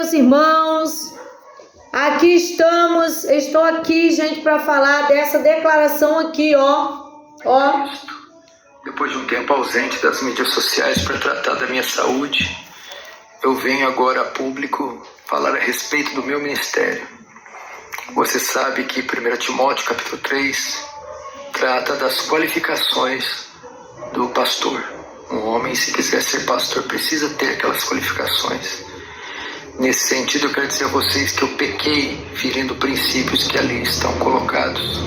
meus irmãos. Aqui estamos, estou aqui, gente, para falar dessa declaração aqui, ó. Depois de um tempo ausente das mídias sociais para tratar da minha saúde, eu venho agora a público falar a respeito do meu ministério. Você sabe que 1 Timóteo capítulo 3 trata das qualificações do pastor. Um homem, se quiser ser pastor, precisa ter aquelas qualificações. Nesse sentido, eu quero dizer a vocês que eu pequei ferindo princípios que ali estão colocados.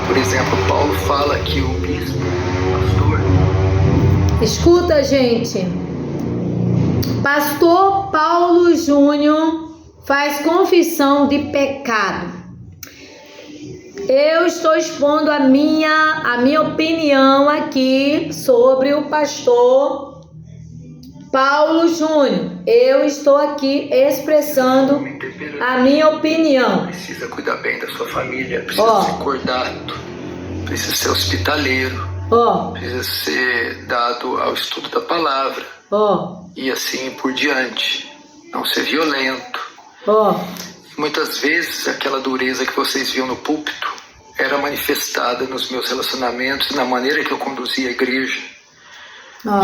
Por exemplo, Paulo fala que o bispo, pastor... Escuta, gente. Pastor Paulo Júnior faz confissão de pecado. Eu estou expondo a minha opinião aqui sobre o pastor Paulo Júnior. Eu estou aqui expressando a minha opinião. Precisa cuidar bem da sua família, precisa ser cordato, precisa ser hospitaleiro, precisa ser dado ao estudo da palavra e assim por diante. Não ser violento. Muitas vezes aquela dureza que vocês viam no púlpito era manifestada nos meus relacionamentos, na maneira que eu conduzia a igreja,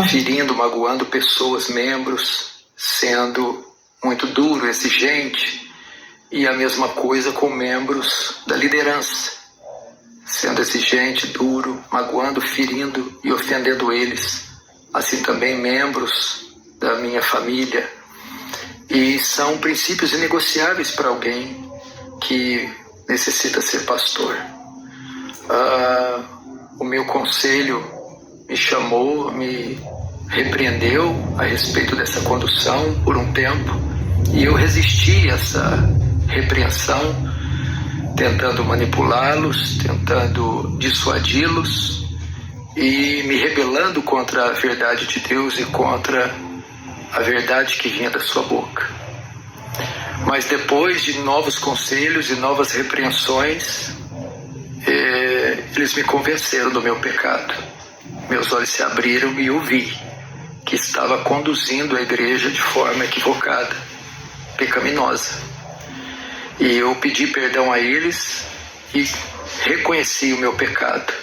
ferindo, magoando pessoas, membros, sendo muito duro, exigente, e a mesma coisa com membros da liderança, sendo exigente, duro, magoando, ferindo e ofendendo eles, assim também membros da minha família. E são princípios inegociáveis para alguém que necessita ser pastor. O meu conselho me chamou, me repreendeu a respeito dessa condução por um tempo, e eu resisti a essa repreensão, tentando manipulá-los, tentando dissuadi-los e me rebelando contra a verdade de Deus e contra a verdade que vinha da sua boca. Mas depois de novos conselhos e novas repreensões, eles me convenceram do meu pecado. Meus olhos se abriram e eu vi que estava conduzindo a igreja de forma equivocada, pecaminosa. E eu pedi perdão a eles e reconheci o meu pecado.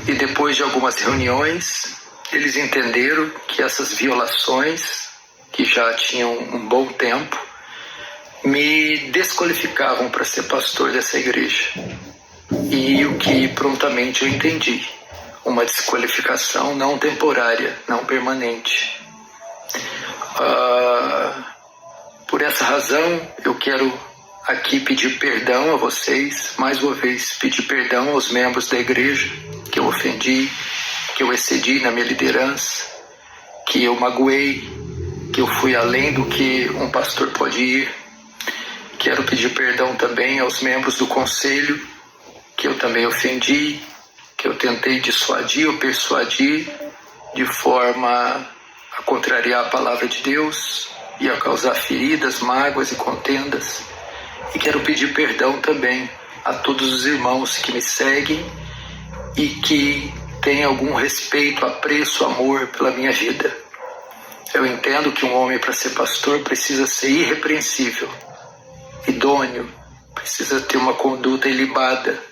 E depois de algumas reuniões, eles entenderam que essas violações, que já tinham um bom tempo, me desqualificavam para ser pastor dessa igreja. E o que prontamente eu entendi: uma desqualificação não temporária, não permanente. Por essa razão, eu quero aqui pedir perdão a vocês, mais uma vez pedir perdão aos membros da igreja que eu ofendi, que eu excedi na minha liderança, que eu magoei, que eu fui além do que um pastor pode ir. Quero pedir perdão também aos membros do conselho, que eu também ofendi, que eu tentei dissuadir ou persuadir de forma a contrariar a palavra de Deus e a causar feridas, mágoas e contendas. E quero pedir perdão também a todos os irmãos que me seguem e que têm algum respeito, apreço, amor pela minha vida. Eu entendo que um homem, para ser pastor, precisa ser irrepreensível, idôneo, precisa ter uma conduta ilibada.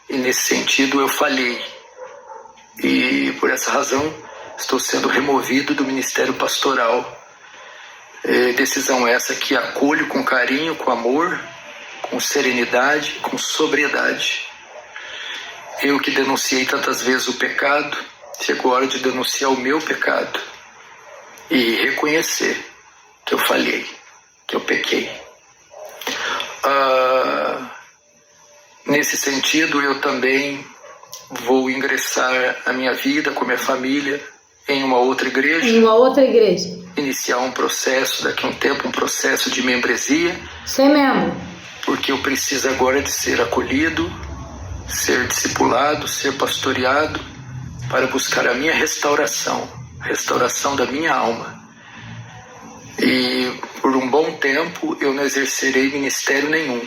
E nesse sentido eu falhei. E por essa razão estou sendo removido do ministério pastoral. Decisão essa que acolho com carinho, com amor, com serenidade, com sobriedade. Eu que denunciei tantas vezes o pecado, chegou a hora de denunciar o meu pecado e reconhecer que eu falhei, que eu pequei. Nesse sentido, eu também vou ingressar a minha vida com a minha família em uma outra igreja. Iniciar um processo, daqui a um tempo, um processo de membresia. Ser membro. Porque eu preciso agora de ser acolhido, ser discipulado, ser pastoreado, para buscar a minha restauração da minha alma. E por um bom tempo eu não exercerei ministério nenhum.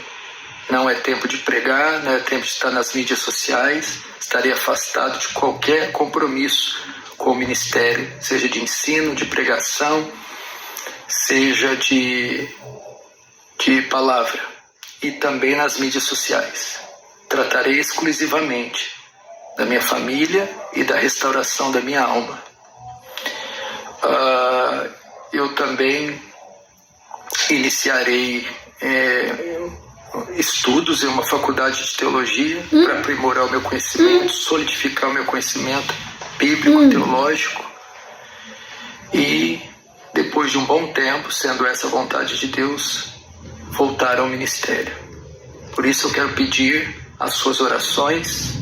Não é tempo de pregar, não é tempo de estar nas mídias sociais. Estarei afastado de qualquer compromisso com o ministério, seja de ensino, de pregação, seja de palavra e também nas mídias sociais. Tratarei exclusivamente da minha família e da restauração da minha alma. Eu também iniciarei estudos em uma faculdade de teologia para aprimorar o meu conhecimento, solidificar o meu conhecimento bíblico, teológico, e depois de um bom tempo, sendo essa a vontade de Deus, voltar ao ministério. Por isso eu quero pedir as suas orações.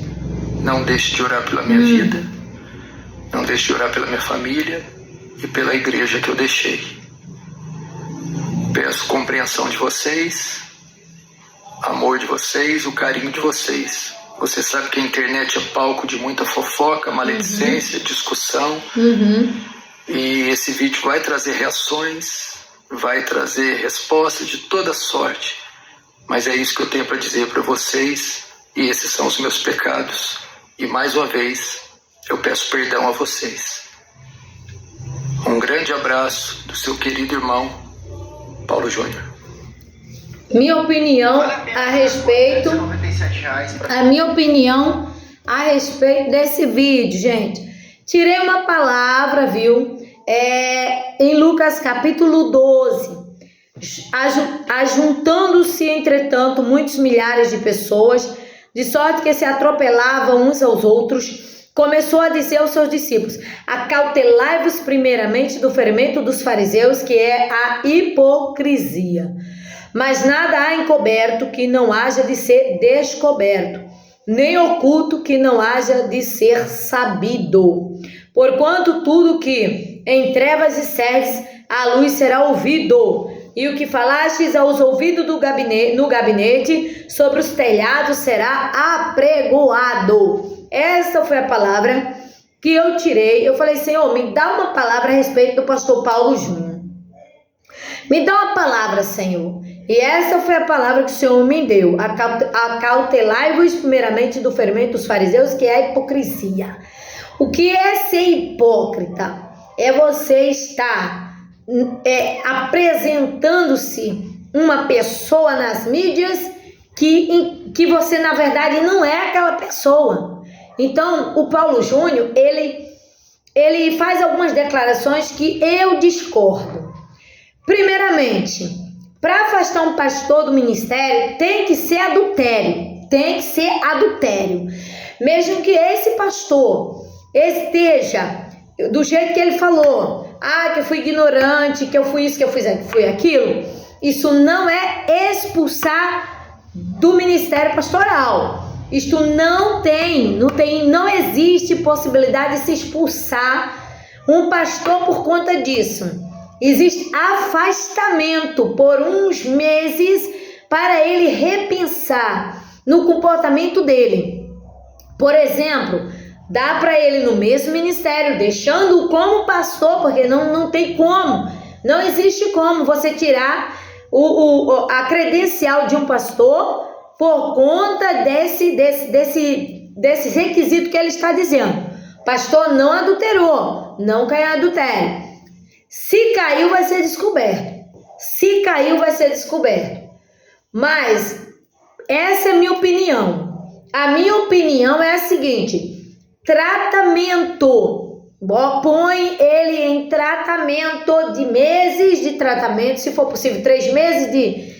Não deixe de orar pela minha vida, não deixe de orar pela minha família e pela igreja que eu deixei. Peço compreensão de vocês, amor de vocês, o carinho de vocês. Você sabe que a internet é palco de muita fofoca, maledicência, discussão. E esse vídeo vai trazer reações, vai trazer respostas de toda sorte. Mas é isso que eu tenho para dizer para vocês, e esses são os meus pecados. E mais uma vez, eu peço perdão a vocês. Um grande abraço do seu querido irmão, Paulo Júnior. Minha opinião a respeito desse vídeo, gente. Tirei uma palavra, viu? Em Lucas capítulo 12. Ajuntando-se, entretanto, muitos milhares de pessoas, de sorte que se atropelavam uns aos outros, começou a dizer aos seus discípulos: acautelai-vos primeiramente do fermento dos fariseus, que é a hipocrisia. Mas nada há encoberto que não haja de ser descoberto, nem oculto que não haja de ser sabido. Porquanto tudo que em trevas disserdes, à luz será ouvido, e o que falastes aos ouvidos no gabinete, sobre os telhados será apregoado. Essa foi a palavra que eu tirei. Eu falei: Senhor, me dá uma palavra a respeito do pastor Paulo Júnior. Me dá uma palavra, Senhor. E essa foi a palavra que o Senhor me deu. Acautelai-vos primeiramente do fermento dos fariseus, que é a hipocrisia. O que é ser hipócrita? É você estar apresentando-se uma pessoa nas mídias que você, na verdade, não é aquela pessoa. Então, o Paulo Júnior, ele faz algumas declarações que eu discordo. Primeiramente, para afastar um pastor do ministério, tem que ser adultério. Mesmo que esse pastor esteja do jeito que ele falou, que eu fui ignorante, que eu fui isso, que eu fui aquilo, isso não é expulsar do ministério pastoral. Isto não existe possibilidade de se expulsar um pastor por conta disso. Existe afastamento por uns meses para ele repensar no comportamento dele. Por exemplo, dá para ele no mesmo ministério, deixando-o como pastor, porque não tem como, não existe como você tirar a credencial de um pastor por conta desse requisito que ele está dizendo. Pastor não adulterou, não caiu em adultério. Se caiu, vai ser descoberto. Mas essa é a minha opinião. A minha opinião é a seguinte: tratamento. Põe ele em tratamento de meses de tratamento, se for possível, 3 meses de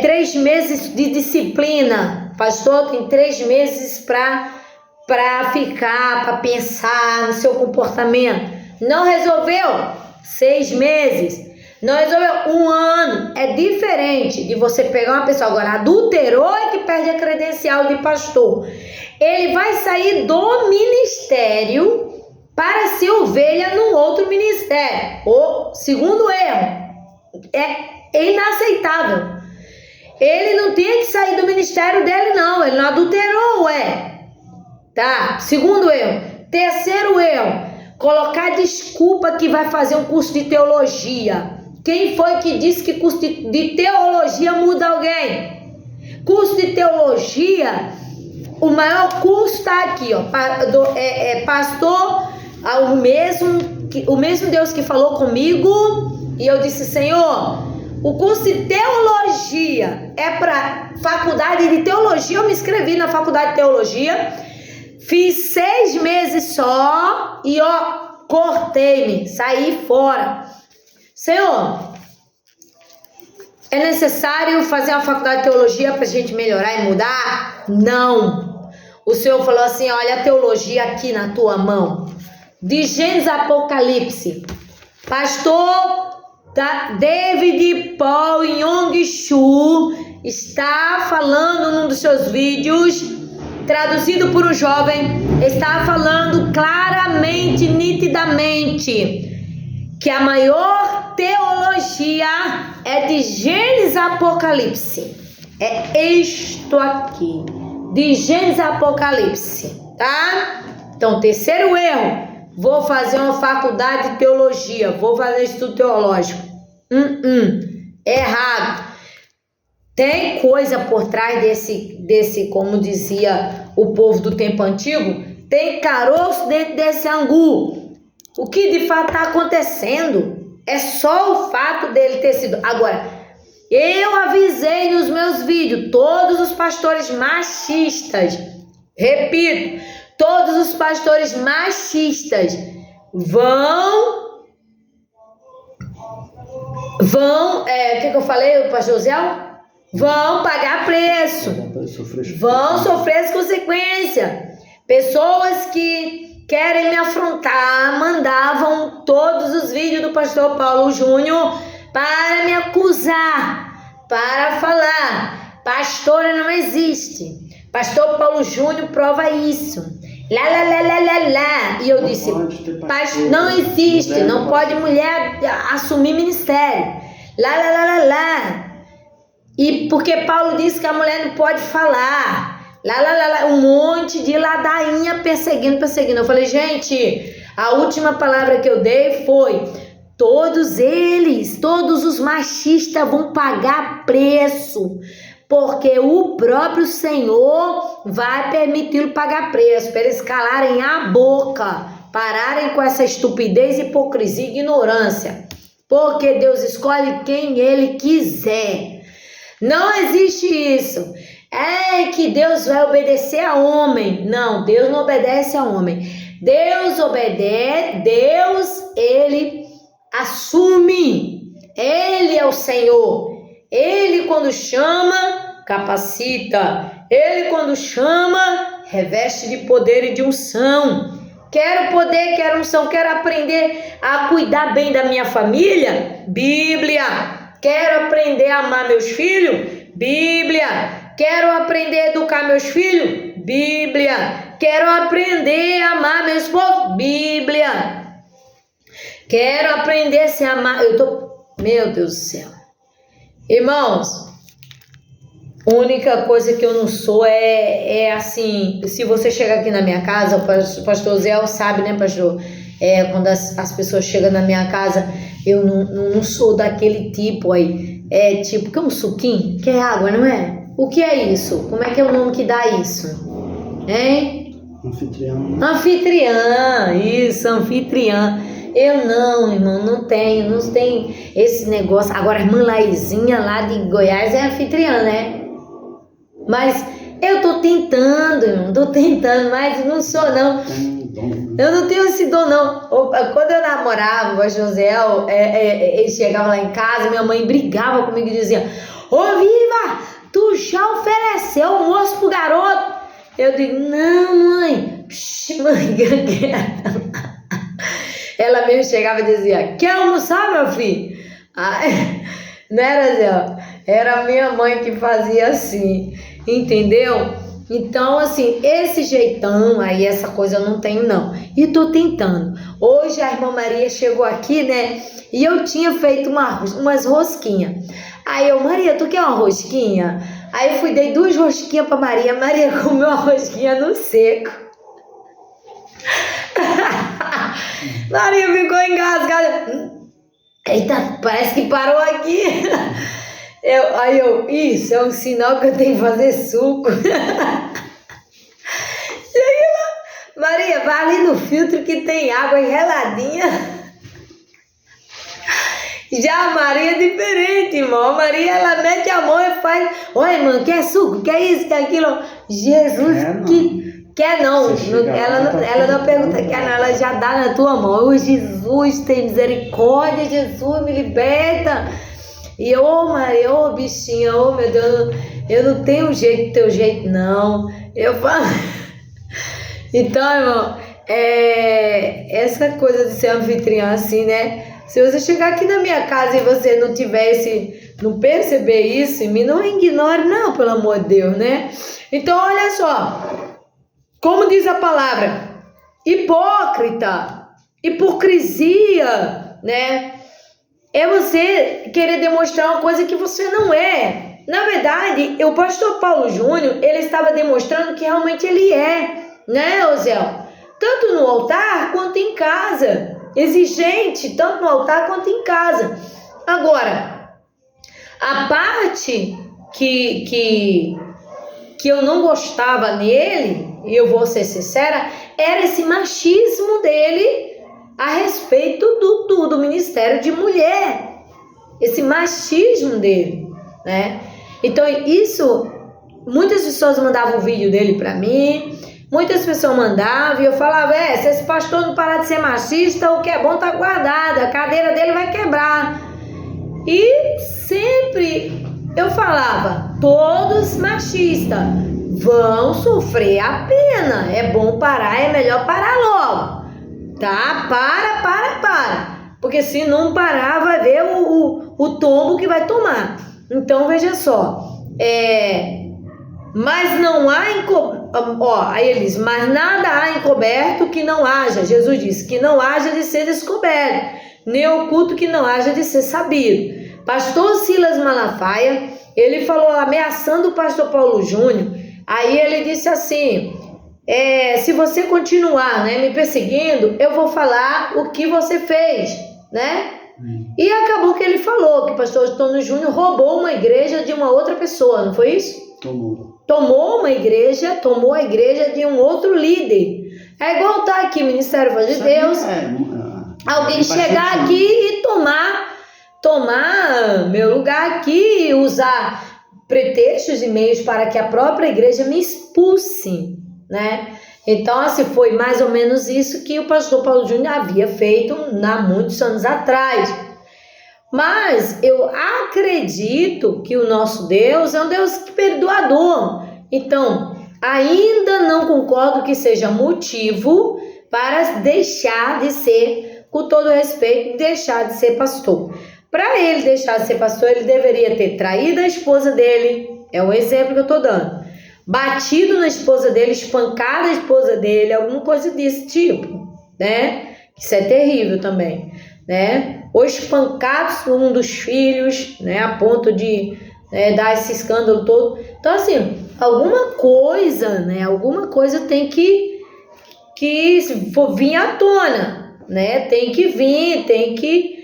3 meses de disciplina. Pastor tem 3 meses para ficar, para pensar no seu comportamento. Não resolveu? 6 meses. Não resolveu? 1 ano. É diferente de você pegar uma pessoa. Agora, adulterou é que perde a credencial de pastor. Ele vai sair do ministério para ser ovelha num outro ministério. O segundo erro. É inaceitável. Ele não tem que sair do ministério dele, não. Ele não adulterou, Tá? Segundo erro. Terceiro erro. Colocar desculpa que vai fazer um curso de teologia. Quem foi que disse que curso de teologia muda alguém? Curso de teologia, o maior curso está aqui, pastor o mesmo Deus que falou comigo, e eu disse: Senhor, o curso de teologia é para faculdade de teologia. Eu me inscrevi na faculdade de teologia, fiz 6 meses só e cortei-me, saí fora. Senhor, é necessário fazer uma faculdade de teologia para a gente melhorar e mudar? Não. O Senhor falou assim: olha a teologia aqui na tua mão, de Gênesis a Apocalipse. Pastor David Paul Yong-Shu está falando num dos seus vídeos, traduzido por um jovem, está falando claramente, nitidamente, que a maior teologia é de Gênesis a Apocalipse. É isto aqui, de Gênesis a Apocalipse, tá? Então, terceiro erro: vou fazer uma faculdade de teologia, vou fazer estudo teológico. Errado. Tem coisa por trás desse, como dizia o povo do tempo antigo, tem caroço dentro desse angu. O que de fato está acontecendo é só o fato dele ter sido. Agora, eu avisei nos meus vídeos, todos os pastores machistas, repito, todos os pastores machistas vão, o que eu falei, o pastor Zé? Vão pagar preço, vão sofrer as consequências. Pessoas que querem me afrontar mandavam todos os vídeos do pastor Paulo Júnior para me acusar, para falar: pastora não existe, pastor Paulo Júnior prova isso, lá. E eu disse: não existe, não pode mulher assumir ministério, lá. E porque Paulo disse que a mulher não pode falar, lá, um monte de ladainha perseguindo. Eu falei: gente, a última palavra que eu dei foi: todos os machistas vão pagar preço, porque o próprio Senhor vai permiti-lo pagar preço, para eles calarem a boca, pararem com essa estupidez, hipocrisia e ignorância, porque Deus escolhe quem Ele quiser. Não existe isso. É que Deus vai obedecer a homem. Não, Deus não obedece a homem. Deus obedece, Ele assume. Ele é o Senhor. Ele, quando chama, capacita. Ele, quando chama, reveste de poder e de unção. Quero poder, quero unção, quero aprender a cuidar bem da minha família? Bíblia. Quero aprender a amar meus filhos? Bíblia. Quero aprender a educar meus filhos? Bíblia. Quero aprender a amar meu esposo? Bíblia. Quero aprender a se amar. Meu Deus do céu. Irmãos, a única coisa que eu não sou é assim, se você chega aqui na minha casa, o pastor Zé sabe, né, pastor? Quando as pessoas chegam na minha casa, eu não sou daquele tipo aí. É tipo, que é um suquinho? Que é água, não é? O que é isso? Como é que é o nome que dá isso? Hein? Anfitriã, isso, anfitriã. Eu não, irmão, não tenho esse negócio. Agora, a irmã Laizinha lá de Goiás é anfitriã, né? Mas eu tô tentando, irmão, mas não sou, não. Eu não tenho esse dom, não. Quando eu namorava o José, ele chegava lá em casa, minha mãe brigava comigo e dizia: ô Viva, tu já ofereceu almoço pro garoto? Eu digo: não, mãe. Psh, mãe, ela mesmo chegava e dizia: quer almoçar, meu filho? Não era assim, era a minha mãe que fazia assim, entendeu? Então, assim, esse jeitão aí, essa coisa eu não tenho, não. E tô tentando. Hoje a irmã Maria chegou aqui, né? E eu tinha feito umas rosquinhas. Aí eu: Maria, tu quer uma rosquinha? Aí eu dei 2 rosquinhas pra Maria. Maria comeu a rosquinha no seco. Maria ficou engasgada. Eita, parece que parou aqui. Isso é um sinal que eu tenho que fazer suco. Cheguei lá: Maria, vai ali no filtro que tem água geladinha. Já a Maria é diferente, irmão. A Maria, ela mete a mão e faz... Oi, irmão, quer suco? Quer isso? Quer aquilo? Jesus, quer não. Ela não pergunta, quer não. Ela já dá na tua mão. Oh, Jesus, tem misericórdia. Jesus, me liberta. E, Maria, bichinha, meu Deus, eu não tenho jeito do teu jeito, não. Eu falo... Então, irmão, essa coisa de ser anfitriã assim, né? Se você chegar aqui na minha casa e você não perceber isso em mim, não ignore, não, pelo amor de Deus, né? Então, olha só, como diz a palavra, hipócrita, hipocrisia, né? É você querer demonstrar uma coisa que você não é. Na verdade, o pastor Paulo Júnior, ele estava demonstrando que realmente ele é, né, Osiel? Tanto no altar quanto em casa. Exigente, tanto no altar quanto em casa. Agora, a parte que eu não gostava nele, e eu vou ser sincera, era esse machismo dele a respeito do ministério de mulher. Esse machismo dele, né? Então, isso, muitas pessoas mandavam o vídeo dele para mim. Muitas pessoas mandavam e eu falava, se esse pastor não parar de ser machista, o que é bom tá guardado, a cadeira dele vai quebrar. E sempre eu falava, todos machistas vão sofrer a pena, é bom parar, é melhor parar logo, tá? Para, porque se não parar vai ver o tombo que vai tomar. Então veja só, mas não há aí ele diz, mas nada há encoberto que não haja, Jesus disse, que não haja de ser descoberto, nem oculto que não haja de ser sabido. Pastor Silas Malafaia, ele falou ameaçando o pastor Paulo Júnior, aí ele disse assim, se você continuar, né, me perseguindo, eu vou falar o que você fez, né? E acabou que ele falou que o pastor Antônio Júnior roubou uma igreja de uma outra pessoa, não foi isso? Tomou a igreja de um outro líder. É igual tá aqui, Ministério de Deus, alguém chegar aqui e tomar meu lugar aqui e usar pretextos e meios para que a própria igreja me expulse, né? Então, assim, foi mais ou menos isso que o pastor Paulo Júnior havia feito há muitos anos atrás. Mas eu acredito que o nosso Deus é um Deus perdoador. Então, ainda não concordo que seja motivo para deixar de ser, com todo respeito, deixar de ser pastor. Para ele deixar de ser pastor, ele deveria ter traído a esposa dele, é o exemplo que eu estou dando, batido na esposa dele, espancado a esposa dele, alguma coisa desse tipo, né? Isso é terrível também, né? Ou espancado um dos filhos, né? A ponto de dar esse escândalo todo. Então, assim, alguma coisa, né? Alguma coisa tem que vir à tona, né? Tem que vir, tem que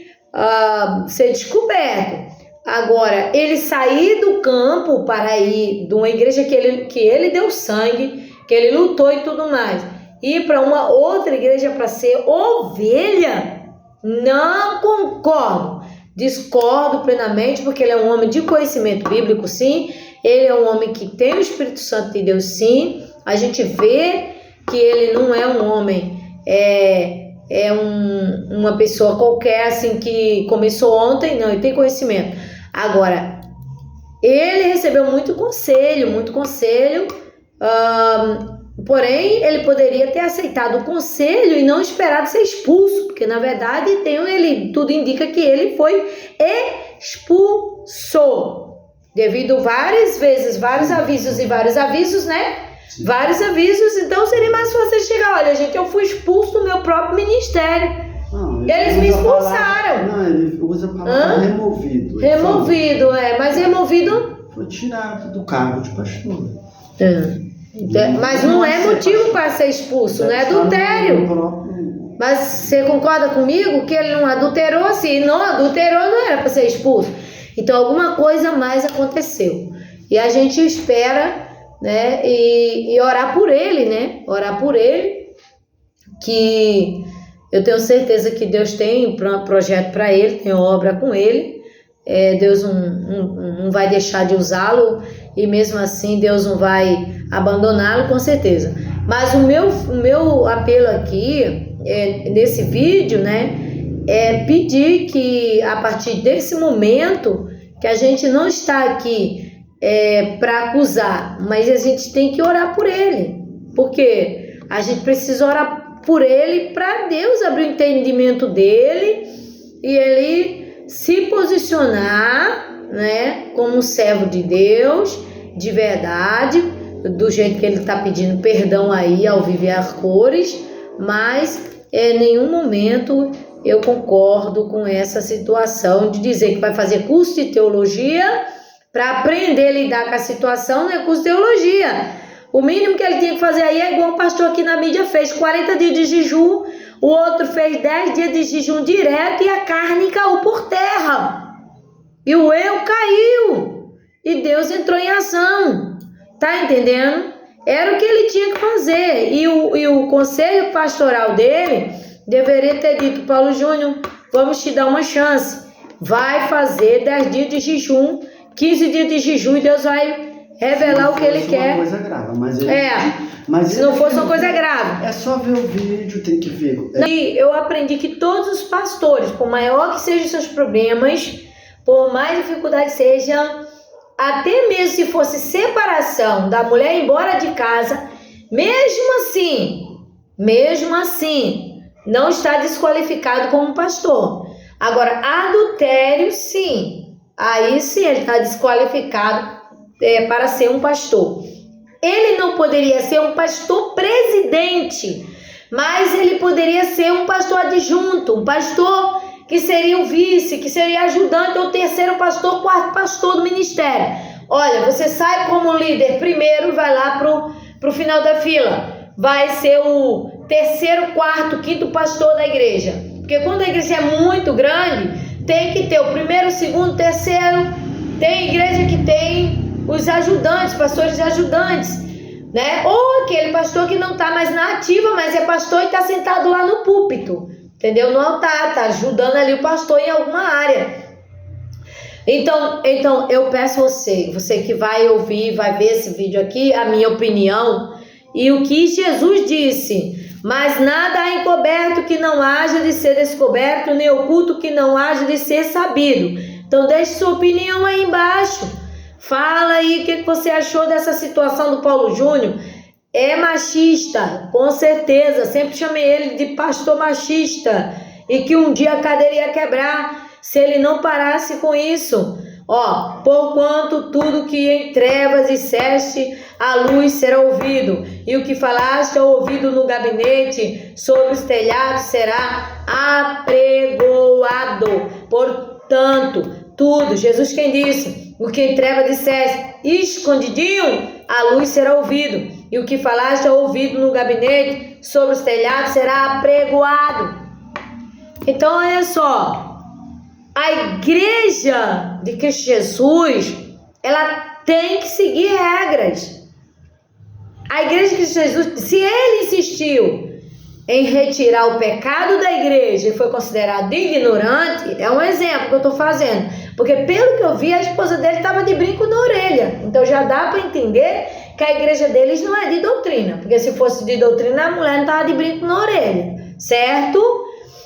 ser descoberto. Agora, ele sair do campo para ir de uma igreja que ele deu sangue, que ele lutou e tudo mais, ir para uma outra igreja para ser ovelha, não concordo. Discordo plenamente, porque ele é um homem de conhecimento bíblico, sim. Ele é um homem que tem o Espírito Santo de Deus, sim. A gente vê que ele não é um homem, uma pessoa qualquer, assim, que começou ontem, não, ele tem conhecimento. Agora, ele recebeu muito conselho, porém, ele poderia ter aceitado o conselho e não esperado ser expulso, porque, na verdade, tudo indica que ele foi expulso, devido várias vezes, vários avisos, né? Sim. Vários avisos, então seria mais fácil chegar, olha, gente, eu fui expulso do meu próprio ministério. Não, eles me expulsaram. Ele usa a palavra removido. Removido, mas removido... Foi tirado do cargo de pastor. Mas não é motivo para ser expulso, não é adultério. Mas você concorda comigo que ele não adulterou? Se não adulterou, não era para ser expulso. Então alguma coisa mais aconteceu. E a gente espera, né, e orar por ele, né? Orar por ele, que eu tenho certeza que Deus tem projeto para ele, tem obra com ele. Deus não vai deixar de usá-lo e mesmo assim Deus não vai abandoná-lo, com certeza. Mas o meu apelo aqui, nesse vídeo, né, é pedir que a partir desse momento, que a gente não está aqui para acusar, mas a gente tem que orar por ele, porque a gente precisa orar por ele para Deus abrir o entendimento dele e ele se posicionar, né, como um servo de Deus, de verdade, do jeito que ele está pedindo perdão aí ao viver cores, mas em nenhum momento eu concordo com essa situação de dizer que vai fazer curso de teologia para aprender a lidar com a situação, não é curso de teologia. O mínimo que ele tinha que fazer aí é igual o pastor aqui na mídia fez, 40 dias de jejum, o outro fez 10 dias de jejum direto e a carne caiu por terra. E o eu caiu. E Deus entrou em ação. Tá entendendo? Era o que ele tinha que fazer. E o conselho pastoral dele deveria ter dito: Paulo Júnior, vamos te dar uma chance. Vai fazer 10 dias de jejum, 15 dias de jejum e Deus vai revelar o que ele quer. Coisa grave, mas se não fosse uma coisa grave. É só ver o vídeo, tem que ver. E eu aprendi que todos os pastores, por maior que sejam os seus problemas, por mais dificuldade seja, até mesmo se fosse separação da mulher ir embora de casa, mesmo assim, não está desqualificado como pastor. Agora, adultério, sim. Aí sim ele está desqualificado para ser um pastor. Ele não poderia ser um pastor presidente, mas ele poderia ser um pastor adjunto, um pastor que seria o vice, que seria ajudante ou terceiro pastor, quarto pastor do ministério. Olha, você sai como líder primeiro, vai lá pro final da fila, vai ser o terceiro, quarto, quinto pastor da igreja, porque quando a igreja é muito grande, tem que ter o primeiro, segundo, terceiro. Tem igreja que tem os ajudantes, pastores ajudantes, né? Ou aquele pastor que não está mais na ativa, mas é pastor e está sentado lá no púlpito, entendeu? No altar, tá ajudando ali o pastor em alguma área. Então eu peço você que vai ouvir, vai ver esse vídeo aqui, a minha opinião e o que Jesus disse: mas nada há encoberto que não haja de ser descoberto, nem oculto que não haja de ser sabido. Então deixe sua opinião aí embaixo. Fala aí o que você achou dessa situação do Paulo Júnior. É machista, com certeza. Sempre chamei ele de pastor machista. E que um dia a cadeira ia quebrar se ele não parasse com isso. Porquanto tudo que em trevas disseste, a luz será ouvido. E o que falaste ao ouvido no gabinete, sobre os telhados será apregoado. Portanto, tudo, Jesus quem disse, o que em treva disseste, escondidinho, a luz será ouvido. E o que falaste ao ouvido no gabinete, sobre os telhados será apregoado. Então, olha só, a igreja de Cristo Jesus, ela tem que seguir regras. A igreja de Cristo Jesus, se ele insistiu em retirar o pecado da igreja e foi considerado ignorante, é um exemplo que eu estou fazendo. Porque pelo que eu vi, a esposa dele estava de brinco na orelha. Então já dá para entender que a igreja deles não é de doutrina. Porque se fosse de doutrina, a mulher não estava de brinco na orelha. Certo?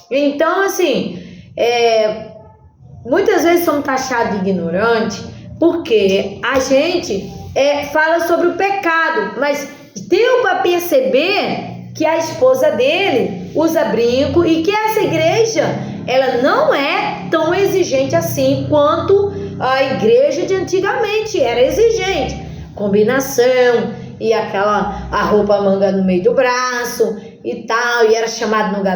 Então, assim, muitas vezes somos taxados de ignorante porque a gente fala sobre o pecado. Mas deu para perceber que a esposa dele usa brinco e que essa igreja, ela não é tão exigente assim quanto a igreja de antigamente era exigente. Combinação, e a roupa manga no meio do braço e tal, e era chamado no gabinete.